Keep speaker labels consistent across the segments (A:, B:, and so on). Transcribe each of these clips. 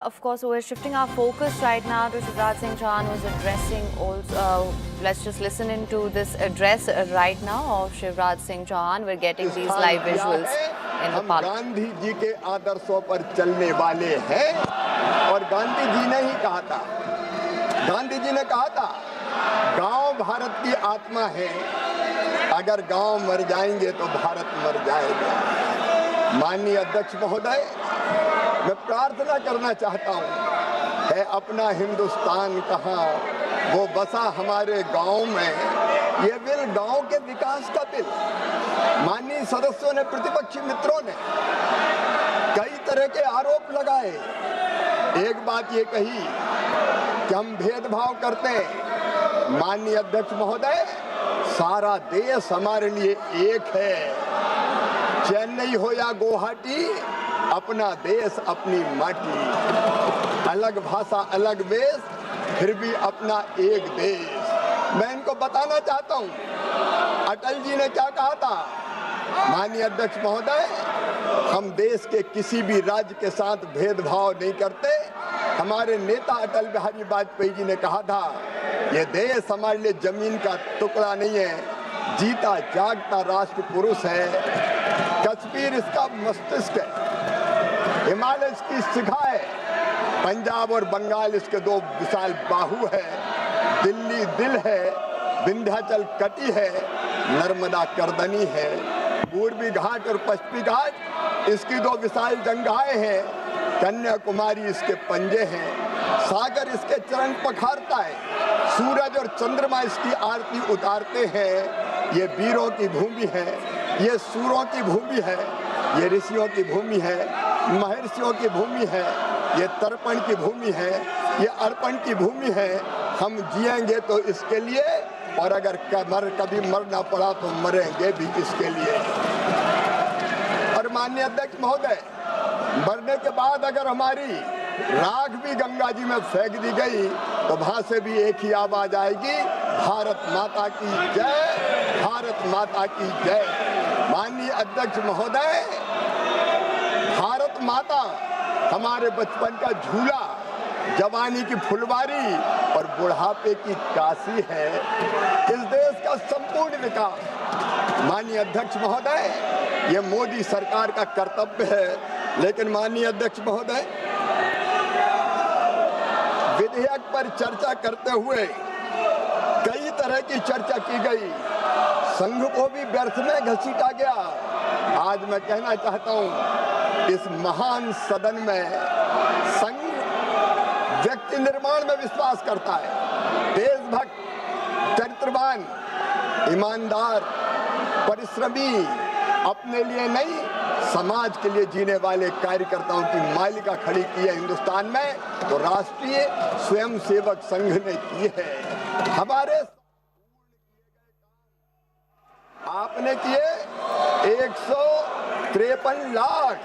A: Of course, we're shifting our focus right now to Shivraj Singh Chauhan, who's addressing also. Let's just listen into this address right now of Shivraj Singh Chauhan. We're getting these live visuals in the parliament.
B: Gandhi ji के आदर्शों पर चलने वाले हैं और गांधी जी ने ही कहा था, गांधी जी ने कहा था, गांव भारत की आत्मा है, अगर गांव मर जाएंगे तो भारत मर जाएगा। माननीय अध्यक्ष महोदय, मैं प्रार्थना करना चाहता हूँ, है अपना हिंदुस्तान कहाँ, वो बसा हमारे गांव में, ये बिल गांव के विकास का बिल। माननीय सदस्यों ने, प्रतिपक्षी मित्रों ने कई तरह के आरोप लगाए। एक बात ये कही कि हम भेदभाव करते हैं। माननीय अध्यक्ष महोदय, सारा देश हमारे लिए एक है। चेन्नई हो या गुवाहाटी, अपना देश अपनी माटी, अलग भाषा अलग वेश, फिर भी अपना एक देश। मैं इनको बताना चाहता हूँ, अटल जी ने क्या कहा था। माननीय अध्यक्ष महोदय, हम देश के किसी भी राज्य के साथ भेदभाव नहीं करते। हमारे नेता अटल बिहारी वाजपेयी जी ने कहा था, ये देश हमारे लिए जमीन का टुकड़ा नहीं है, जीता जागता राष्ट्र पुरुष है। कश्मीर इसका मस्तिष्क है, हिमालय इसकी शिखा है, पंजाब और बंगाल इसके दो विशाल बाहु है, दिल्ली दिल है, विंध्याचल कटी है, नर्मदा करदनी है, पूर्वी घाट और पश्चिमी घाट इसकी दो विशाल जंगाएं हैं, कन्याकुमारी इसके पंजे हैं, सागर इसके चरण पखारता है, सूरज और चंद्रमा इसकी आरती उतारते हैं। ये वीरों की भूमि है, ये सूरों की भूमि है, ये ऋषियों की भूमि है, महर्षियों की भूमि है, ये तर्पण की भूमि है, ये अर्पण की भूमि है। हम जिएंगे तो इसके लिए, और अगर कभी मरना पड़ा तो मरेंगे भी इसके लिए। और माननीय अध्यक्ष महोदय, मरने के बाद अगर हमारी राख भी गंगा जी में फेंक दी गई तो वहां से भी एक ही आवाज आएगी, भारत माता की जय, भारत माता की जय। माननीय अध्यक्ष महोदय, भारत माता हमारे बचपन का झूला, जवानी की फुलवारी और बुढ़ापे की काशी है, इस देश का संपूर्ण विकास। माननीय अध्यक्ष महोदय, ये मोदी सरकार का कर्तव्य है, लेकिन माननीय अध्यक्ष महोदय, विधेयक पर चर्चा करते हुए कई तरह की चर्चा की गई, संघ को भी व्यर्थ में घसीटा गया। आज मैं कहना चाहता हूं, इस महान सदन में संघ व्यक्ति निर्माण में विश्वास करता है। देशभक्त, चरित्रवान, ईमानदार, परिश्रमी, अपने लिए नहीं समाज के लिए जीने वाले कार्यकर्ताओं की मालिका खड़ी की है हिंदुस्तान में, तो राष्ट्रीय स्वयंसेवक संघ ने की है। हमारे आपने किए 153 लाख,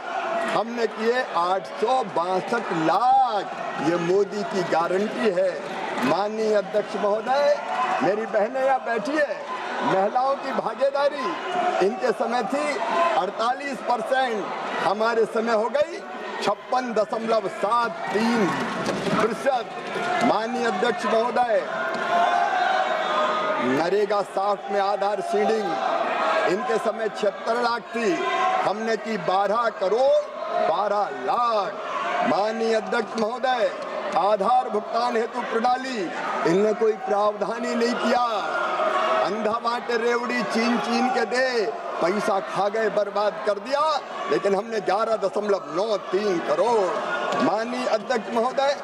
B: हमने किए 862 लाख। ये मोदी की गारंटी है। माननीय अध्यक्ष महोदय, मेरी बहनें यहाँ बैठी है, महिलाओं की भागीदारी इनके समय थी 48%, हमारे समय हो गई 56.73%। माननीय अध्यक्ष महोदय, नरेगा साफ्ट में आधार सीडिंग इनके समय 76 लाख थी, हमने की 12 करोड़ 12 लाख। माननीय अध्यक्ष महोदय, आधार भुगतान हेतु प्रणाली इनने कोई प्रावधान ही नहीं किया, अंधा बांटे रेवड़ी चीन चीन के दे, पैसा खा गए, बर्बाद कर दिया, लेकिन हमने 11.93 करोड़। माननीय अध्यक्ष महोदय,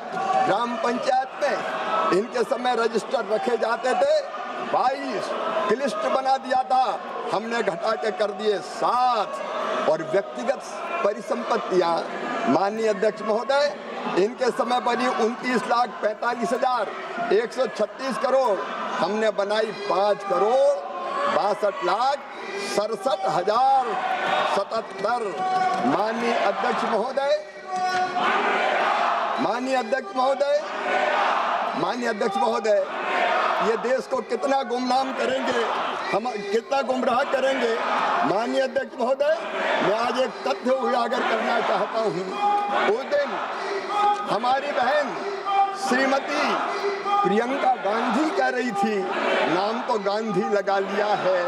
B: ग्राम पंचायत में इनके समय रजिस्टर रखे जाते थे 22, लिस्ट बना दिया था, हमने घटा के कर दिए 7। और व्यक्तिगत परिसंपत्तियां, माननीय अध्यक्ष महोदय, इनके समय बनी 29,45,136 करोड़, हमने बनाई 5 करोड़ 62,67,077। माननीय अध्यक्ष महोदय, माननीय अध्यक्ष महोदय, माननीय अध्यक्ष महोदय, ये देश को कितना गुमनाम करेंगे, हम कितना गुमराह करेंगे। माननीय अध्यक्ष महोदय, मैं आज एक तथ्य उजागर करना चाहता हूँ। उस दिन हमारी बहन श्रीमती प्रियंका गांधी कह रही थी, नाम तो गांधी लगा लिया है,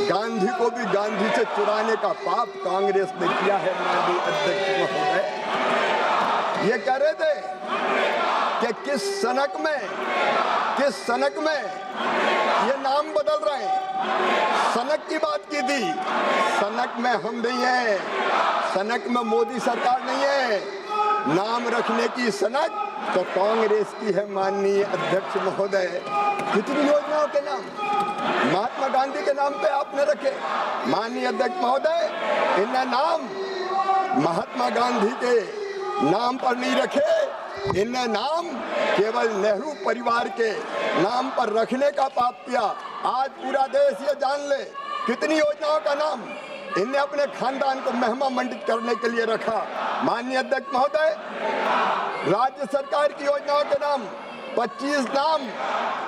B: गांधी को भी गांधी से चुराने का पाप कांग्रेस ने किया है। माननीय अध्यक्ष महोदय, ये कह रहे थे कि किस सनक में ये नाम बदल रहे हैं। सनक की बात की थी, सनक में हम नहीं है, सनक में मोदी सरकार नहीं है, नाम रखने की सनक तो कांग्रेस की है। माननीय अध्यक्ष महोदय, कितनी योजनाओं के नाम महात्मा गांधी के नाम पे आपने रखे। माननीय अध्यक्ष महोदय, इनने नाम महात्मा गांधी के नाम पर नहीं रखे, इनने नाम केवल नेहरू परिवार के नाम पर रखने का पाप किया। आज पूरा देश ये जान ले कितनी योजनाओं का नाम इनने अपने खानदान को महिमा मंडित करने के लिए रखा। माननीय अध्यक्ष महोदय, राज्य सरकार की योजनाओं के नाम 25 नाम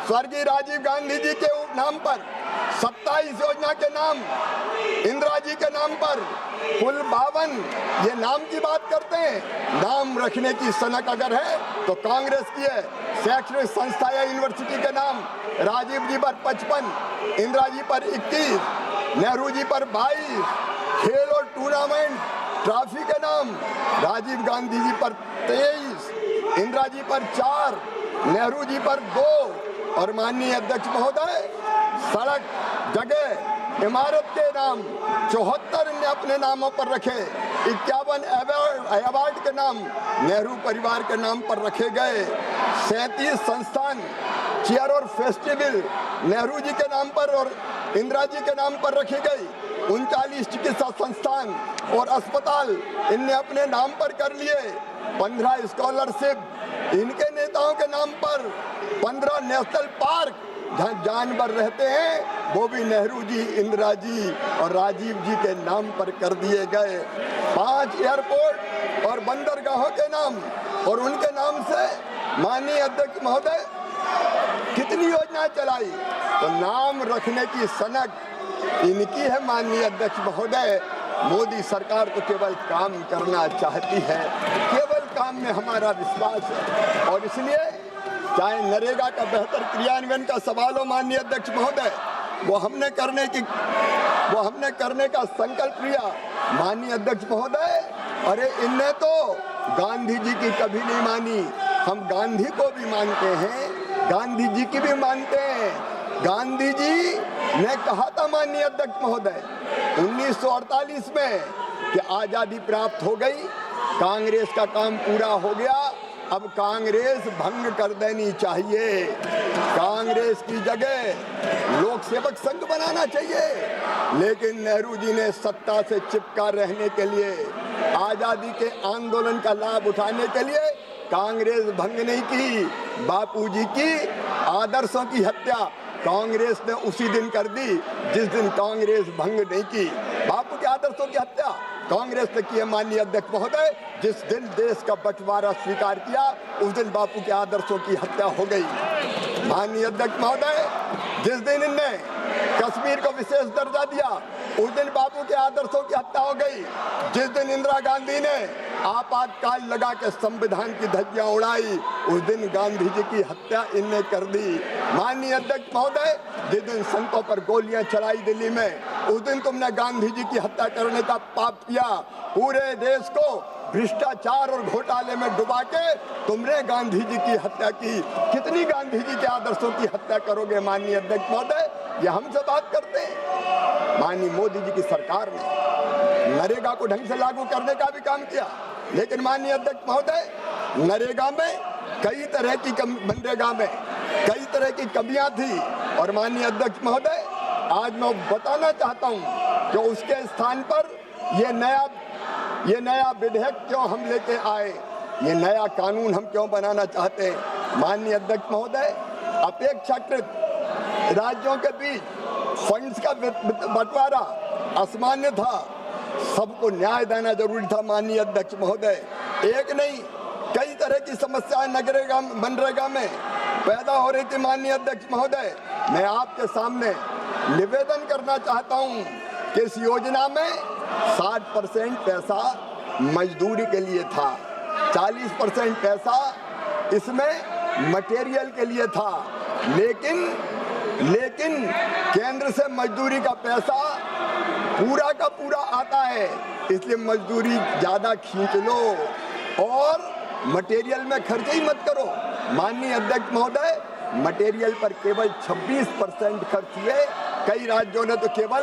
B: स्वर्गीय राजीव गांधी जी के नाम पर, 27 योजना के नाम इंदिरा जी के नाम पर, कुल 52 ये नाम की बात करते हैं। नाम रखने की सनक अगर है तो कांग्रेस की है। शैक्षणिक संस्था या यूनिवर्सिटी के नाम राजीव जी पर 55, इंदिरा जी पर 21, नेहरू जी पर 22, खेल और टूर्नामेंट ट्रॉफी के नाम राजीव गांधी जी पर 23, इंदिरा जी पर 4, नेहरू जी पर 2 और माननीय अध्यक्ष महोदय, सड़क जगह इमारत के नाम 74 ने अपने नामों पर रखे। 51 अवार्ड के नाम नेहरू परिवार के नाम पर रखे गए। 37 संस्थान चेयर और फेस्टिवल नेहरू जी के नाम पर और इंदिरा जी के नाम पर रखी गई। 39 चिकित्सा संस्थान और अस्पताल इनने अपने नाम पर कर लिए। 15 स्कॉलरशिप इनके नेताओं के नाम पर। 15 नेशनल पार्क जहाँ जानवर रहते हैं वो भी नेहरू जी, इंदिरा जी और राजीव जी के नाम पर कर दिए गए। 5 एयरपोर्ट और बंदरगाहों के नाम और उनके नाम से माननीय अध्यक्ष महोदय कितनी योजनाएं चलाई। तो नाम रखने की सनक इनकी है। माननीय अध्यक्ष महोदय, मोदी सरकार तो केवल काम करना चाहती है, केवल काम में हमारा विश्वास है और इसलिए चाहे नरेगा का बेहतर क्रियान्वयन का सवाल हो माननीय अध्यक्ष महोदय, वो हमने करने का संकल्प लिया। माननीय अध्यक्ष महोदय, अरे इनने तो गांधी जी की कभी नहीं मानी, हम गांधी को भी मानते हैं, गांधी जी की भी मानते हैं। गांधी जी ने कहा था माननीय अध्यक्ष महोदय 1948 में कि आजादी प्राप्त हो गई, कांग्रेस का काम पूरा हो गया, अब कांग्रेस भंग कर देनी चाहिए, कांग्रेस की जगह लोक सेवक संघ बनाना चाहिए। लेकिन नेहरू जी ने सत्ता से चिपका रहने के लिए, आजादी के आंदोलन का लाभ उठाने के लिए कांग्रेस भंग नहीं की। बापूजी की आदर्शों की हत्या कांग्रेस ने उसी दिन कर दी जिस दिन कांग्रेस भंग नहीं की। बापू के आदर्शों की हत्या कांग्रेस ने की है माननीय अध्यक्ष महोदय। जिस दिन देश का बंटवारा स्वीकार किया उस दिन बापू के आदर्शों की हत्या हो गई। माननीय अध्यक्ष महोदय, जिस दिन इनने कश्मीर को विशेष दर्जा दिया उस दिन बापू के आदर्शों की हत्या हो गई। जिस दिन इंदिरा गांधी ने आपातकाल लगा के संविधान की धज्जियां उड़ाई उस दिन गांधी जी की हत्या इनने कर दी। माननीय अध्यक्ष महोदय, जिस दिन संतों पर गोलियां चलाई दिल्ली में उस दिन तुमने गांधी जी की हत्या करने का पाप किया। पूरे देश को भ्रष्टाचार और घोटाले में डुबा के तुमने गांधी जी की हत्या की। कितनी गांधी जी के आदर्शों की हत्या करोगे माननीय अध्यक्ष महोदय? ये हमसे बात करते हैं। माननीय मोदी जी की सरकार ने नरेगा को ढंग से लागू करने का भी काम किया, लेकिन माननीय अध्यक्ष महोदय, नरेगा में कई तरह की कई तरह की कमियां थी और माननीय अध्यक्ष महोदय, आज मैं बताना चाहता हूं कि उसके स्थान पर ये नया विधेयक क्यों हम लेके आए, ये नया कानून हम क्यों बनाना चाहते हैं। माननीय अध्यक्ष महोदय, अपेक्षाकृत राज्यों के बीच फंड्स का बंटवारा असामान्य था, सबको न्याय देना जरूरी था। माननीय अध्यक्ष महोदय, एक नहीं कई तरह की समस्याएं मनरेगा में पैदा हो रही थी। माननीय अध्यक्ष महोदय, मैं आपके सामने निवेदन करना चाहता हूं कि इस योजना में 60% पैसा मजदूरी के लिए था, 40% पैसा इसमें मटेरियल के लिए था, लेकिन केंद्र से मजदूरी का पैसा पूरा का पूरा आता है, इसलिए मजदूरी ज्यादा खींच लो और मटेरियल में खर्च ही मत करो। माननीय अध्यक्ष महोदय, मटेरियल पर केवल 26% खर्च हुए, कई राज्यों ने तो केवल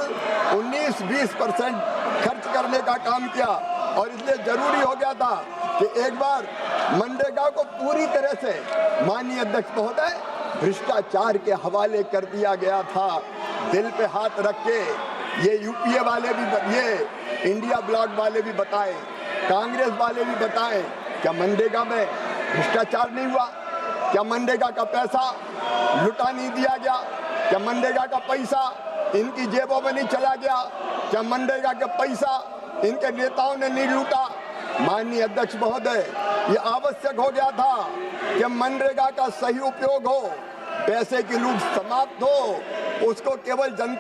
B: 19-20% खर्च करने का काम किया और इसलिए जरूरी हो गया था कि एक बार मनरेगा को पूरी तरह से माननीय अध्यक्ष महोदय भ्रष्टाचार के हवाले कर दिया गया था। दिल पे हाथ रख के ये यूपीए वाले भी, ये इंडिया ब्लॉक वाले भी बताएं, कांग्रेस वाले भी बताएं, क्या मनरेगा में भ्रष्टाचार नहीं हुआ? क्या मनरेगा का पैसा लुटा नहीं दिया गया? क्या मनरेगा का पैसा इनकी जेबों में नहीं चला गया? क्या मनरेगा का पैसा इनके नेताओं ने नहीं लूटा? माननीय अध्यक्ष महोदय, ये आवश्यक हो गया था कि मनरेगा का सही उपयोग हो, पैसे की लूट समाप्त हो, उसको केवल जनता